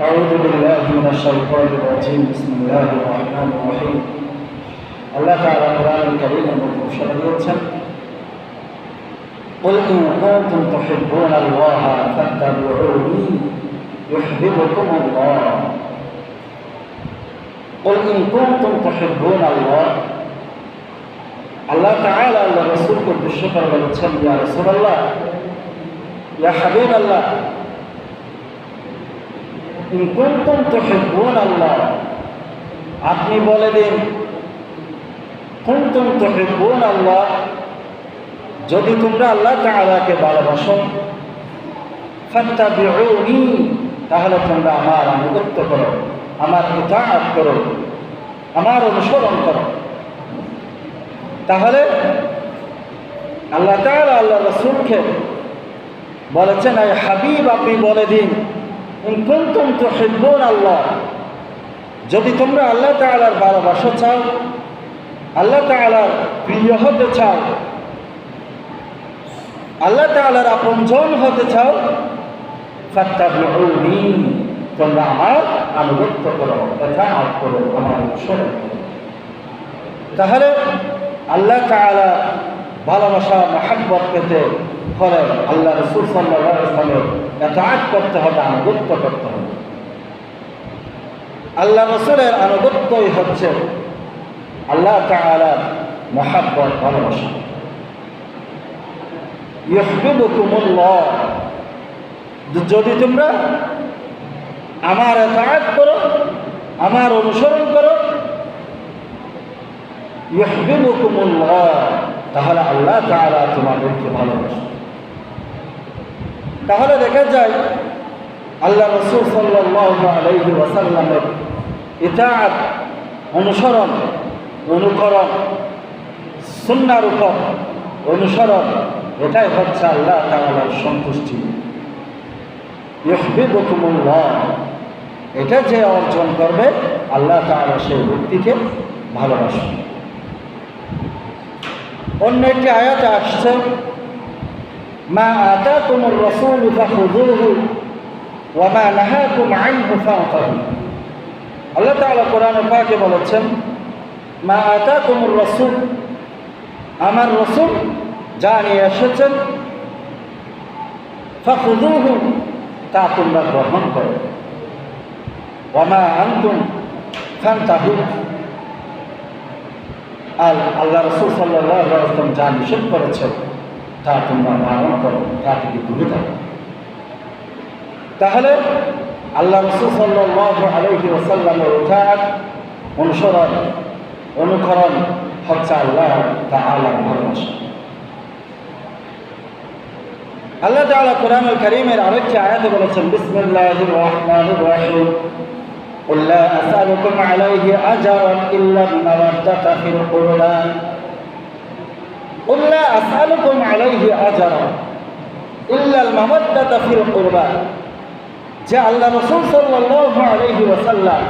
أعوذ بالله من الشيطان الرجيم بسم الله الرحمن الرحيم الله تعالى القرآن الكريم المرشد قل إن كنتم تحبون الله فاتبعوني يحببكم الله قل إن كنتم تحبون الله الله تعالى لرسولك بالشكر والتسليم يا رسول الله يا حبيب الله إن كنتم تحبون الله আপনি বলে দিন কুনতুম তুহিব্বুন আল্লাহ যদি তোমরা আল্লাহ তাআলাকে ভালোবাসো ফাত্তাবিউনি তাহলে তোমরা আমার আনুগত্য করো, আমার ইতাআত করো, আমার অনুসরণ করো। তাহলে আল্লাহ তাআলা আল্লাহ রাসূলকে বলেছেন, আয় হাবিব আপনি বলে দিন ইন কুনতুম তুহিব্বুন আল্লাহ যদি তোমরা আল্লাহ তাআলার ভালোবাসা চাও, আল্লাহ তাআলার প্রিয় হতে চাও, আল্লাহ তাআলার আপনজন হতে চাও, ফাত্তাবিউনি তোমরা আমার আনুগত্য করো, ইতাআত করো, আমার অনুসরণ করো। তাহলে আল্লাহ তাআলা ভালোবাসা মহব্বত পেতে হলে আল্লাহ রাসূল সাল্লাল্লাহু আলাইহি ওয়াসাল্লামের ইতাআত করতে হবে, আনুগত্য করতে হবে। আল্লাহ রাসূলের আনুগত্যই হচ্ছে আল্লাহ তাআলার মহব্বত, ভালোবাসা। ইউহিব্বুকুমুল্লাহ যদি তোমরা আমার ইতাআত করো, আমার অনুসরণ করো, ইউহিব্বুকুমুল্লাহ তাহলে আল্লাহ তাআলা তোমাদেরকে ভালোবাসেন। তাহলে দেখা যায় আল্লাহ রাসূল সাল্লাল্লাহু আলাইহি ওয়াসাল্লামের ইতাআত, অনুসরণ, অনুকরণ, সুন্নাহর উপর অনুসরণ, এটাই হচ্ছে আল্লাহ তাআলার সন্তুষ্টি। ইউহিব্বুকুমুল্লাহ এটা যে অর্জন করবে আল্লাহ তাআলা সেই ব্যক্তিকে ভালোবাসেন। অন্য একটি আয়াতে আসছে, মা আতাকুমুর রাসূলু ফাখুযুহু ওয়া মা নাহাকুম আনহু ফান্তাহু। আল্লাহ তাআলা কোরআনে পাকে বলেছেন, মা আতাকুমুর রাসূল আমার রাসূল যা নিয়ে এসেছেন, ফাখুযুহু তা তোমরা গ্রহণ করো, ওয়া মা আনতুম ফান্তাহু আর আল্লাহ রাসূল সাল্লাল্লাহু আলাইহি ওয়াসাল্লাম যা নিষেধ করেছেন তা তোমরা পালন করো, তা থেকে দূরে থাকো। তাহলে আল্লাহ রাসূল সাল্লাল্লাহু আলাইহি ওয়াসাল্লামের ইতাআত, অনুসরণ, অনুকরণ হচ্ছে আল্লাহ তাআলার ভালোবাসা। আল্লাহ তাআলা কোরআনুল কারীমের আরেকটি আয়াতে বলেছেন, বিসমিল্লাহির রাহমানির রাহিম قل لا أسألكم عليه أجرا إلا المودة في القربى قل لا أسألكم عليه أجرا إلا المودة في القربى যে আল্লাহ রাসূল সাল্লাল্লাহু আলাইহি ওয়াসাল্লাম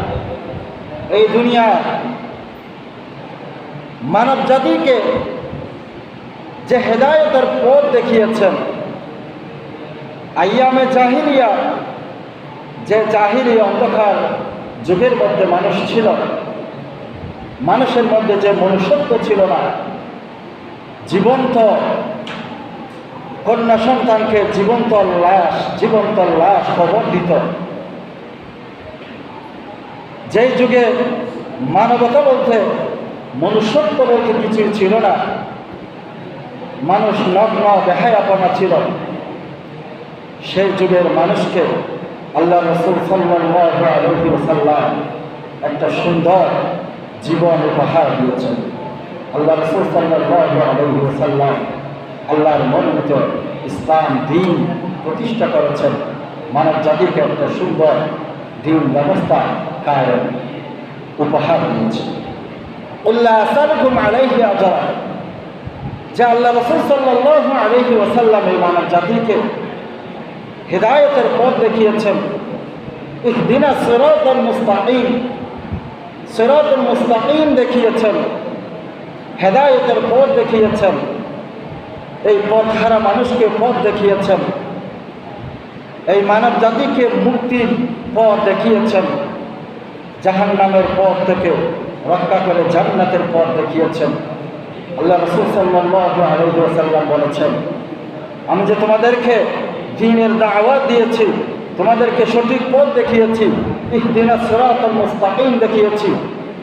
এই দুনিয়া মানব জাতিকে যে হেদায়েতের পথ দেখিয়েছেন, আইয়ামে জাহিলিয়া যে জাহিলি অন্ধকার যুগের মধ্যে মানুষ ছিল, মানুষের মধ্যে যে মনুষ্যত্ব ছিল না, জীবন্ত কন্যা সন্তানকে জীবন্ত লাশ কবর দিত, যেই যুগে মানবতা বলতে, মনুষ্যত্ব বলতে কিছুই ছিল না, মানুষ নগ্ন বেহায়াপনা ছিল, সেই যুগের মানুষকে আল্লাহ রাসূল সাল্লাল্লাহু আলাইহি ওয়াসাল্লাম একটা সুন্দর জীবন উপহার দিয়েছেন। আল্লাহ রাসূল সাল্লাল্লাহু আলাইহি ওয়াসাল্লাম আল্লাহর মনোনীত ইসলাম দ্বীন প্রতিষ্ঠা করেছেন, মানব জাতিকে একটা সুন্দর দ্বীন ব্যবস্থা কায়েম উপহার দিয়েছেন। আল্লাহ আসালুকুম আলাইহি আজরা যে আল্লাহ রাসূল সাল্লাল্লাহু আলাইহি ওয়াসাল্লাম এই মানব জাতিকে হিদায়াতের পথ দেখিয়েছেন। ইহদিনাস সিরাতাল মুস্তাকিম, সিরাতুল মুস্তাকিম দেখিয়েছেন, হেদায়েতের পথ দেখিয়েছেন, এই পথ হারা মানুষকে পথ দেখিয়েছেন। এই মানব জাতিকে মুক্তির পথ দেখিয়েছেন, জাহান্নামের পথ থেকে রক্ষা করে জান্নাতের পথ দেখিয়েছেন। আল্লাহ রাসূল সাল্লাল্লাহু আলাইহি ওয়াসাল্লাম বলেছেন, আমি যে তোমাদেরকে দ্বীনের দাওয়াত দিয়েছি, তোমাদেরকে সঠিক পথ দেখিয়েছি, ইহদিনাস সিরাতাল মুস্তাকিম দেখিয়েছি,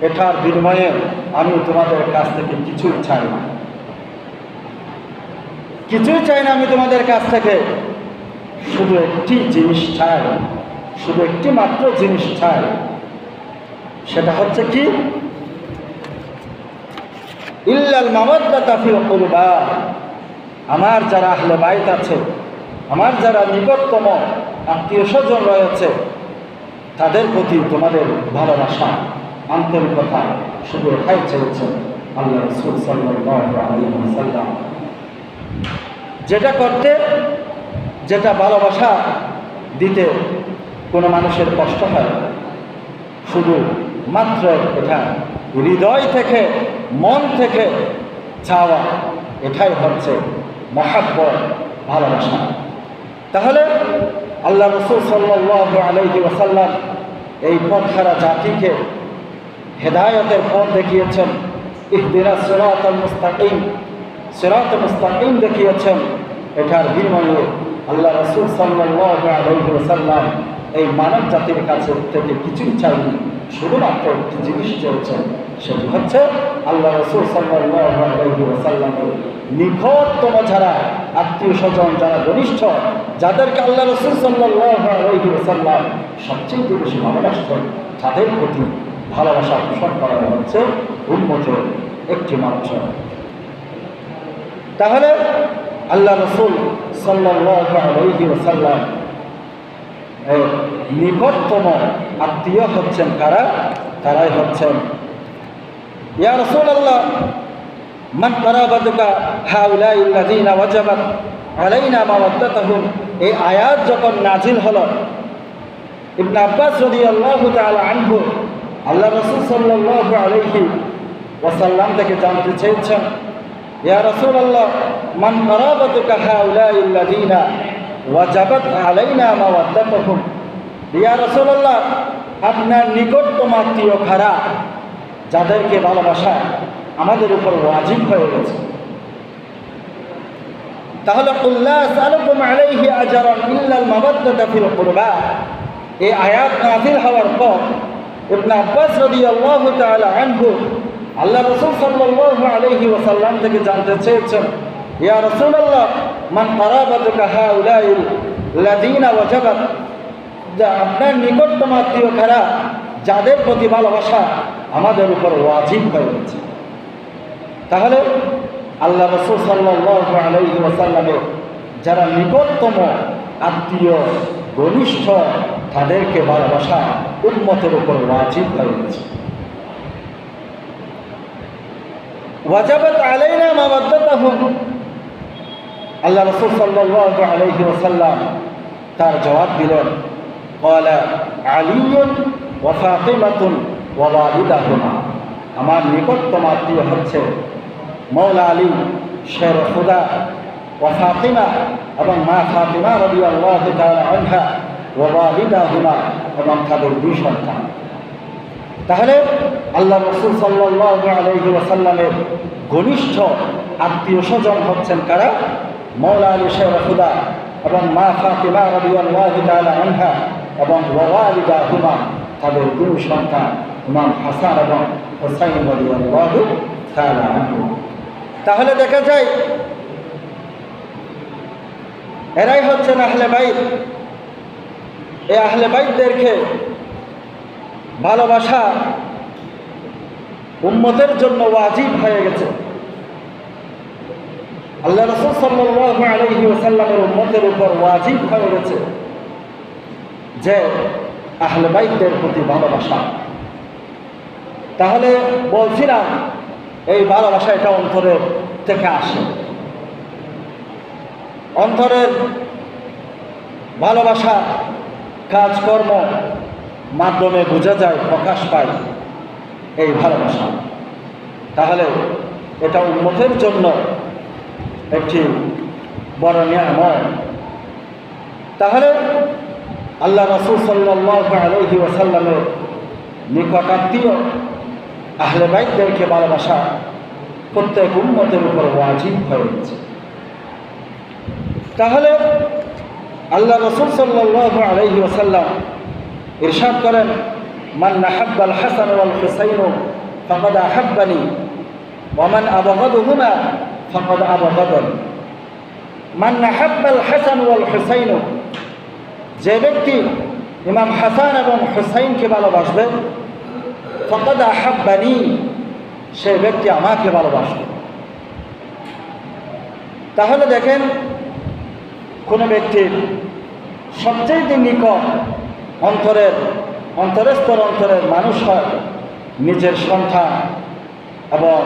এটার বিনিময়ে আমি তোমাদের কাছ থেকে কিছুই চাই না, কিছুই চাই না আমি তোমাদের কাছ থেকে। শুধু একটি জিনিস চাই, শুধু একটি মাত্র জিনিস চাই, সেটা হচ্ছে কি? ইল্লাল মাওয়াদ্দাতা ফিল কুরবা। আমার যারা আহলে বাইত আছে, আমার যারা নিকটতম আত্মীয় স্বজন রয়েছে, তাদের প্রতি তোমাদের ভালোবাসা, আন্তরিকতা, শুধু এটাই চেয়েছেন আল্লাহ রাসূল সাল্লাল্লাহু আলাইহি ওয়াসাল্লাম। যেটা করতে, যেটা ভালোবাসা দিতে কোনো মানুষের কষ্ট হয়, শুধু মাত্র এটা হৃদয় থেকে, মন থেকে চাওয়া, এটাই হচ্ছে মহাব্বত, ভালোবাসা। তাহলে আল্লাহ রাসূল সাল্লাল্লাহু আলাইহি ওয়াসাল্লাম এই পথহারা জাতিকে হেদায়েতের পথ দেখিয়েছেন, ইহদিনাস সিরাতাল মুস্তাকিম, সিরাতাল মুস্তাকিম দেখিয়েছেন। এটার বিনিময়ে আল্লাহ রাসূল সাল্লাল্লাহু আলাইহি ওয়াসাল্লাম এই মানব জাতির কাছে থেকে কিছুই চাইনি, শুধুমাত্র একটি জিনিস চেয়েছেন, সেটি হচ্ছে আল্লাহ রাসূল সাল্লাল্লাহু আলাইহি ওয়াসাল্লামের নিকটতম যারা আত্মীয় স্বজন, যারা ঘনিষ্ঠ, যাদেরকে আল্লাহ রাসূল সাল্লাল্লাহু আলাইহি ওয়াসাল্লাম সবচেয়ে বেশি ভালোবাসতেন, তাদের প্রতি ভালোবাসা পোষণ করা হচ্ছে উম্মতের একটি মাত্র। তাহলে আল্লাহ রাসূল সাল্লাল্লাহু আলাইহি ওয়াসাল্লাম নিকটতম আত্মীয় হচ্ছেন কারা? তারাই হচ্ছেন, ইয়া রাসূলুল্লাহ মান কারাবাতুকা হাউলাইল্লাযীনা ওয়াজাবাত আলাইনা মাওয়াদ্দাতুহুম। এই আয়াত যখন নাজিল হলো, ইবনে আব্বাস রাদিয়াল্লাহু তাআলা আনহু আল্লাহ রাসূল সাল্লাল্লাহু আলাইহি ওয়াসাল্লাম থেকে জানতে চেয়েছেন, ইয়া রাসূলুল্লাহ মান কারাবাতুকা হাউলাইল্লাযীনা ওয়াজাবাত আলাইনা মাওয়াদ্দাতুহুম। ইয়া রাসূলুল্লাহ, আপনার নিকটতম আত্মীয় কারা, যাদেরকে ভালোবাসা আমাদের উপর ওয়াজিব হয়ে গেছে? তাহলে কুল লা আসআলুকুম আলাইহি আজরান ইল্লাল মাওয়াদ্দাতা ফিল কুরবা। এই আয়াত নাযিল হওয়ার পর ইবনে আব্বাস রাদিয়াল্লাহু তাআলা আনহু আল্লাহ রাসূল সাল্লাল্লাহু আলাইহি ওয়াসাল্লাম থেকে জানতে চেয়েছেন, ইয়া রাসূলুল্লাহ মান কারাবাতুকা হাউলাইল্লাযীনা ওয়াজাবাত। আপনার নিকটতম আত্মীয় কারা, যাদের প্রতি ভালোবাসা আমাদের উপর ওয়াজিব হয়ে গেছে? তাহলে আল্লাহ রাসূল সাল্লাল্লাহু আলাইহি ওয়াসাল্লামের যারা নিকটতম আত্মীয়, ঘনিষ্ঠ, তাদেরকে ভালোবাসা উম্মতের উপর ওয়াজিব হয়ে গেছে। ওয়াজাবাত আলাইনা মাওয়াদ্দাতুহুম। আল্লাহ রাসূল সাল্লাল্লাহু আলাইহি ওয়াসাল্লাম তার জবাব দিলেন, ক্বালা আলিয়ুন ওয়া ফাতিমাতুন ওয়া ওয়ালিদাহুমা। আমার নিকটতম আত্মীয় হচ্ছে মওলা আলী, শের খুদা, ওয়া ফাতিমা এবং মা ফাতিমা রাদিয়াল্লাহু তাআলা আনহা, ওয়া ওয়ালিদাহুমা এবং তাদের দুই সন্তান। তাহলে আল্লাহ রাসূল সাল্লাল্লাহু আলাইহি ওয়াসাল্লামের ঘনিষ্ঠ আত্মীয় স্বজন হচ্ছেন কারা? মওলা আলী, শের খুদা এবং মা ফাতিমা রাদিয়াল্লাহু তাআলা আনহা এবং ওয়া ওয়ালিদাহুমা, তাদের দুই সন্তান ইমাম হাসান এবং হুসাইন রাদিয়াল্লাহু তাআলা আনহু। তাহলে দেখা যায় এরাই হচ্ছেন আহলে বাইত। এই আহলে বাইতদেরকে ভালোবাসা উম্মতের জন্য ওয়াজিব হয়ে গেছে। আল্লাহ রাসূল সাল্লাল্লাহু আলাইহি ওয়াসাল্লামের উম্মতের উপর ওয়াজিব হয়ে গেছে যে আহলে বাইতদের প্রতি ভালোবাসা। তাহলে বলছিলাম এই ভালোবাসা এটা অন্তরের থেকে আসে। অন্তরের ভালোবাসা কাজকর্ম মাধ্যমে বোঝা যায়, প্রকাশ পায় এই ভালোবাসা। তাহলে এটা উম্মতের জন্য একটি বড় নিয়ামত। তাহলে আল্লাহ রাসূল সাল্লাল্লাহু আলাইহি ওয়াসাল্লামের নিকটাত্মীয় আহলে বাইতদেরকে ভালোবাসা প্রত্যেক উম্মতের উপর ওয়াজিব হয়ে গেছে। তাহলে আল্লাহ রাসূল সাল্লাল্লাহু আলাইহি ওয়াসাল্লাম ইরশাদ করেন, মান নাহাব্বাল হাসান ওয়াল হুসাইন ফাকাদ আহাব্বানি ওয়া মান আবগাদহুমা ফাকাদ আবগাদানি। মান নাহাব্বাল হাসান ওয়াল হুসাইন, যে ব্যক্তি ইমাম হাসান এবং হুসাইনকে ভালোবাসবে, ফাকাদ আহাব্বানি, সে ব্যক্তি আমাকে ভালোবাসবে। তাহলে দেখেন, কোনো ব্যক্তির সবচেয়ে নিকট অন্তরের মানুষ হয় নিজের সন্তান এবং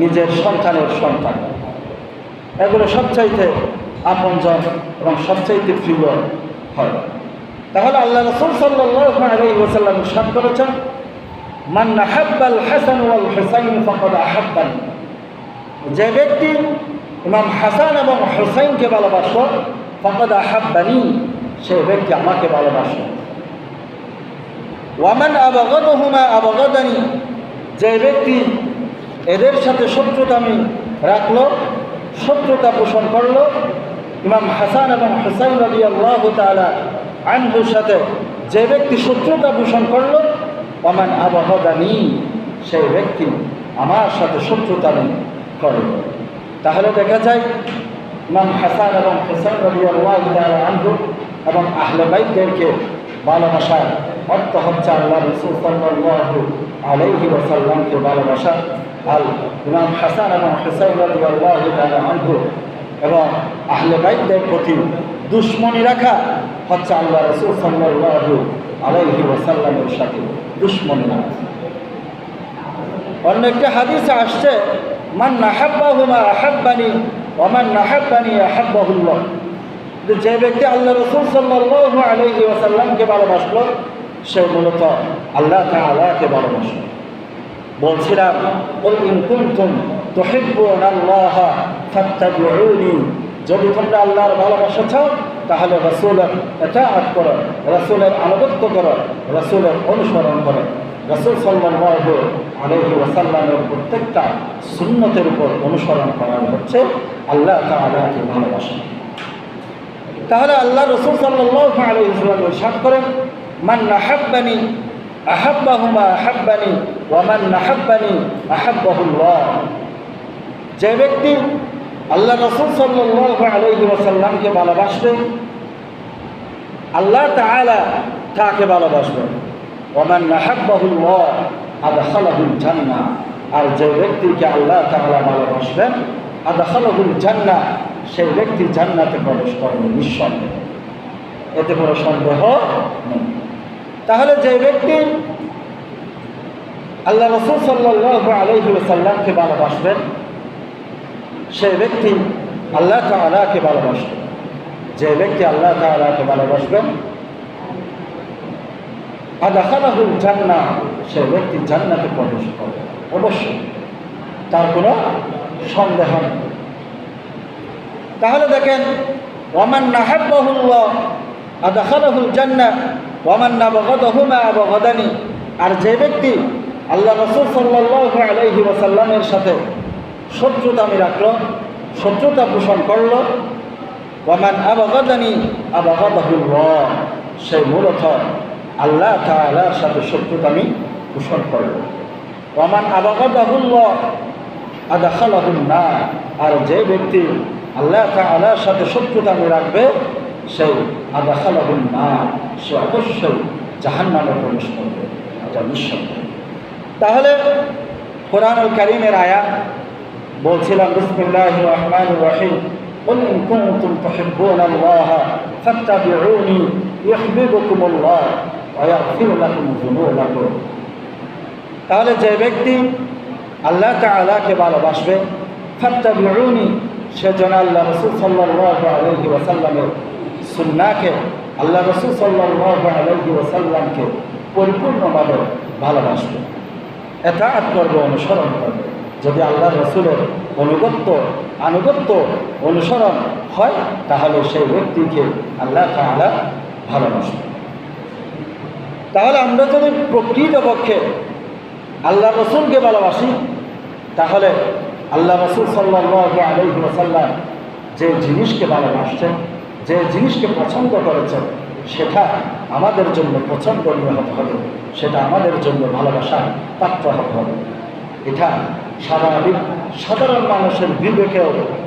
নিজের সন্তানের সন্তান। এগুলো সবচাইতে আপনজন এবং সবচাইতে প্রিয় হয়। তাহলে আল্লাহ রাসূল সাল্লাল্লাহু আলাইহি ওয়াসাল্লাম ইরশাদ করেছেন, মান নাহাব্বাল হাসান ওয়াল হুসাইন ফাকাদ আহাব্বানি, যে ব্যক্তি ইমাম হাসান এবং হুসাইনকে ভালোবাসো, ফাকাদ আহাব্বানি, সে ব্যক্তি আমাকে ভালোবাসে। ওয়া মান আবগাদাহুমা আবগাদানি, যে ব্যক্তি এদের সাথে শত্রুতা আমি রাখলো, শত্রুতা পোষণ করলো, ইমাম হাসান এবং হুসাইন রাদিয়াল্লাহু তাআলা আনহুর সাথে যে ব্যক্তি শত্রুতা পোষণ করলো, ওয়া মান আবগাদানি, সেই ব্যক্তি আমার সাথে শত্রুতা করে। তাহলে দেখা যায় ইমাম হাসান এবং হুসাইন রাদিয়াল্লাহু তাআলা আনহু এবং আহলে বাইতদেরকে ভালোবাসার অর্থ হচ্ছে আল্লাহ রাসূল সাল্লাল্লাহু আলাইহি ওয়াসাল্লামকে ভালোবাসা। আর ইমাম হাসান এবং হুসাইন রাদিয়াল্লাহু তাআলা আনহু এবং আহলে বাইতদের প্রতি দুশমনী রাখা হচ্ছে আল্লাহ রাসূল সাল্লাল্লাহু আলাইহি ওয়াসাল্লামের সাথে দুশমনী রাখা। অন্য একটা হাদিসে আসছে, মান নাহাব্বাহুমা আহাব্বানি ওয়া মান নাহাব্বানি আহাব্বাহুল্লাহ, যে ব্যক্তি আল্লাহ রাসূল সাল্লাল্লাহু আলাইহি ওয়াসাল্লামকে ভালোবাসলো, সে মূলত আল্লাহ তাআলাকে ভালোবাসলো। বলছিলাম, কুল ইন কুনতুম তুহিব্বুনাল্লাহা ফাত্তাবিউনি, যদি তোমরা আল্লাহর ভালোবাসা চাও তাহলে রাসূলের ইতাআত করো, রাসূলের আনুগত্য করো, রাসূলের অনুসরণ করো। রাসূল সাল্লাল্লাহু আলাইহি ওয়াসাল্লামের প্রত্যেকটা সুন্নতের উপর অনুসরণ করা হচ্ছে আল্লাহ তাআলাকে ভালোবাসা। তাহলে আল্লাহ রাসূল সাল্লাল্লাহু আলাইহি ওয়াসাল্লাম ইরশাদ করেন, মান নাহাব্বানি আহাব্বাহুমা আহাব্বানি ওয়া মান নাহাব্বানি আহাব্বাহুল্লাহ, যে ব্যক্তি আল্লাহ রাসূল সাল্লাল্লাহু আলাইহি ওয়াসাল্লামকে ভালোবাসবে, আল্লাহ তাআলা তাকে ভালোবাসবেন। ওয়া মান নাহাব্বাহুল্লাহ আদখালাহুল জান্নাহ, আর যে ব্যক্তিকে আল্লাহ তাআলা ভালোবাসবেন, আদখালাহুল জান্নাহ, সেই ব্যক্তি জান্নাতে প্রবেশ করবে নিঃসন্দেহে, এতে কোনো সন্দেহ নেই। তাহলে যে ব্যক্তি আল্লাহ রাসূল সাল্লাল্লাহু আলাইহি ওয়াসাল্লামকে ভালোবাসবেন, সেই ব্যক্তি আল্লাহ তাআলাকে ভালোবাসবেন। যে ব্যক্তি আল্লাহ তাআলাকে ভালোবাসবেন, আদখালাহুল জান্নাহ, সেই ব্যক্তি জান্নাতে প্রবেশ করবে অবশ্যই, তার কোনো সন্দেহ নেই। তাহলে দেখেন, ওয়া মান নাহাব্বাহুল্লাহ আদখালাহুল জান্নাহ ওয়া মান আবগাদাহুমা আবগাদানি, আর যে ব্যক্তি আল্লাহ রাসূল সাল্লাল্লাহু আলাইহি ওয়াসাল্লামের সাথে শত্রুতা আমি রাখলো, শত্রুতা পোষণ করলো, ওয়া মান আবগাদানি আবগাদাহুল্লাহ, সেই মূলত আল্লাহ তাআলার সাথে শত্রুতা আমি পোষণ করলো। ওয়া মান আবগাদাহুল্লাহ আদখালাহুন নার, আর যে ব্যক্তি আল্লাহ তাআলার সাথে শত্রুতা আমি রাখবে, সেই আদখালাহুন নার, সে অবশ্যই জাহান্নামে প্রবেশ করবে, এটা নিঃসন্দেহ। তাহলে কোরআনুল কারীমের আয়াত বলছিলাম, বিসমিল্লাহির রহমানির রহিম, কুল ইন কুনতুম তুহিব্বুনাল্লাহা ফাত্তাবিউনি ইউহিব্বুকুমুল্লাহ ওয়া ইয়াগফির লাকুম যুনুবাকুম। তাহলে যে ব্যক্তি আল্লাহ তাআলাকে ভালোবাসবে, ফাত্তাবিউনি, সে যেন আল্লাহ রাসূল সাল্লাল্লাহু আলাইহি ওয়াসাল্লামের সুন্নাহকে, আল্লাহ রাসূল সাল্লাল্লাহু আলাইহি ওয়াসাল্লামকে পরিপূর্ণভাবে ভালোবাসবে, ইতাআত করবে, অনুসরণ করবে। যদি আল্লাহ রসুলের আনুগত্য অনুসরণ হয়, তাহলে সেই ব্যক্তিকে আল্লাহ তাআলা ভালোবাসবে। তাহলে আমরা যদি প্রকৃতপক্ষে আল্লাহ রসুলকে ভালোবাসি, তাহলে আল্লাহ রসুল সাল্লাল্লাহু আলাইহি ওয়াসাল্লাম যে জিনিসকে ভালোবাসছেন, যে জিনিসকে পছন্দ করেছেন, সেটা আমাদের জন্য পছন্দনীয় হতে হবে, সেটা আমাদের জন্য ভালোবাসার পাত্র হতে হবে। এটা সাধারণ মানুষের বিবেকেও